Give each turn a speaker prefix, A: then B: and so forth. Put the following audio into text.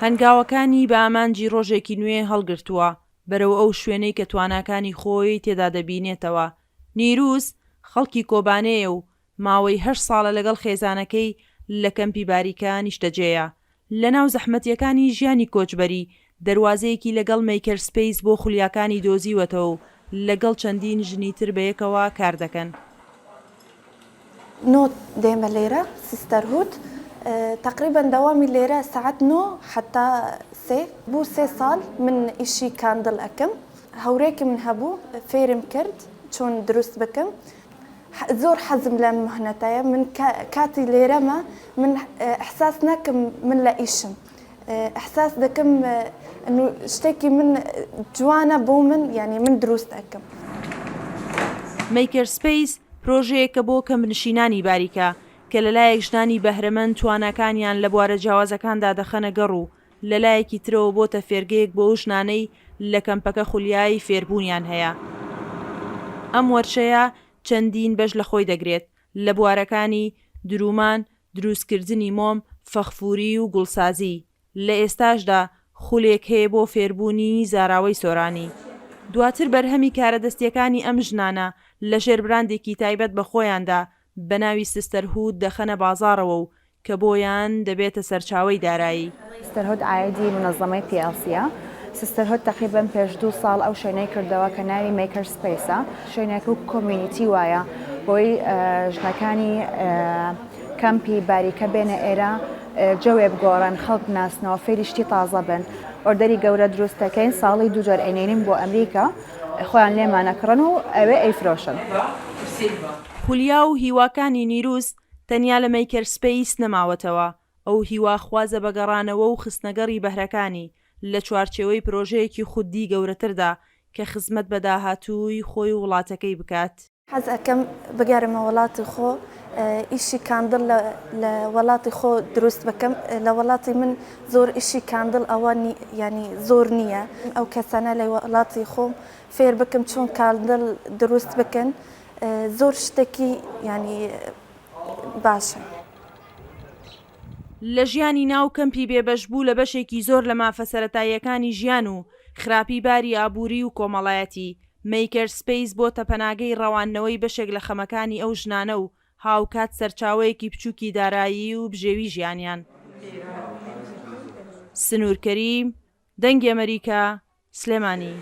A: هەنگاوەکانی بە ئامانجی ڕۆژێکی نوێ هەڵگرتووە بەرەو ئەو شوێنەی کە تواناکانی خۆی تێدا دەبینێتەوە. نیروس خەڵکی کۆبانەیە و ماوەی 8 ساڵە لەگەڵ خێزانەکەی لە کەمپی باریکە نیشتەجێیە. لە ناو زەحمەتیەکانی ژیانی کۆچبەری دەواازەیەکی لەگەڵ میکر سپەیس بۆ خولیاکانی دۆزیوەتەوە و لەگەڵ چەندین ژنی تر بەیەکەوە کار دەکەن.
B: نۆ دێمە لێرە سیستەرهود تقریبا دەوامی لێرە ساعت 9 حتا سێ بوو 3 ساڵ من ئیشی کاندڵ ئەەکەم. هەورێکی من هەبوو فێرم کرد چۆن دروست بکەم. زۆر حەزم لە مهنەتایە من کاتی لێرەمە من ئەحساس نەکەم من لە ئیشم ئەحساس دەکەم شتێکی من جوانە بۆ من یعنی من دروست ئەەکەم.
A: میکر سپەیس پرۆژەیەکە بۆ کەمنشینانی باریکە کە لەلایەک ژنانی بەهرەمەند توانەکانیان لە بوارە جیاوازەکاندا دەخەنە گەڕ و لەلایەکی ترەوە بۆتە فێرگەیەک بۆ ئەو ژنانەی لە کەمپەکە خولیایی فێربوونیان هەیە. ئەم وەرشەیە چەندین بەش لە خۆی دەگرێت لە بوارەکانی درومان، دروستکردنی مۆم، فەخفوری و گوڵسازی. لە ئێستاشدا خولێک هەیە بۆ فێربوونی زاراوەی سۆرانی. دواتر بەرهەمی کارەدەستیەکانی ئەم ژنانە لە ژێربراندێکی تایبەت بە خۆیاندا بە ناوی سیستەرهود دەخەنە بازاڕەوە و کە بۆیان دەبێتە سەرچاوەی دارایی.
C: سیستەرهود ئایدی منەظەمەی PLCە. سیستەرهود تقریبا پێش 2 ساڵ ئەو شوێنەی کردەوە کە ناوی میکر سپەیسە. شوێنێک و کۆمیونیتی وایە بۆی ژنەکانی کەمپی باریکە بێنە ئێرە جەوێ بگۆڕن، خەڵک ناسنەوە، فێریشتی تازە بن. ئۆردەری گەورە دروستەکەین ساڵی 2 جار ئەینێنین بۆ ئەمریکا خۆیان لێمانەکڕن و ئەوێ ئەیفرۆشن.
A: خولیا و هیواکانی نیروس تەنیا لە میکر سپەیس نەماوەتەوە. ئەو هیوا خوازە بەگەڕانەوە و خستنەگەڕی بەهرەکانی لە چوارچێوەی پرۆژەیەکی خودی گەورەتردا کە خزمەت بە داهاتووی خۆی و وڵاتەکەی بکات.
B: حەز ئەەکەم بگەرمە وڵاتی خۆ ئیشی کاندڵ لە وڵاتی خۆ دروست بکەم. لە وڵاتی من زۆر ئیشی کاندڵ ئەوە ینی زۆر نییە. ئەو کەسانە لە وڵاتی خۆم فێر بکەم چۆن کاندڵ دروست بکەن زۆر شتێکی ینی باشە.
A: لە ژیانی ناو کەمپی بێبەشبوو لە بەشێکی زۆر لە مافە سەرەتاییەکانی ژیان و خراپی باری ئابووری و کۆمەڵایەتی میکر سپەیس بۆتە پەناگەی ڕەوانەوەی بەشێک لە خەمەکانی ئەو ژنانە و هاوکات سەرچاوەیەکی بچووکی دارایی و بژێوی ژیانیان. سنوور کەریم، دەنگی ئەمریکا، سلێمانی.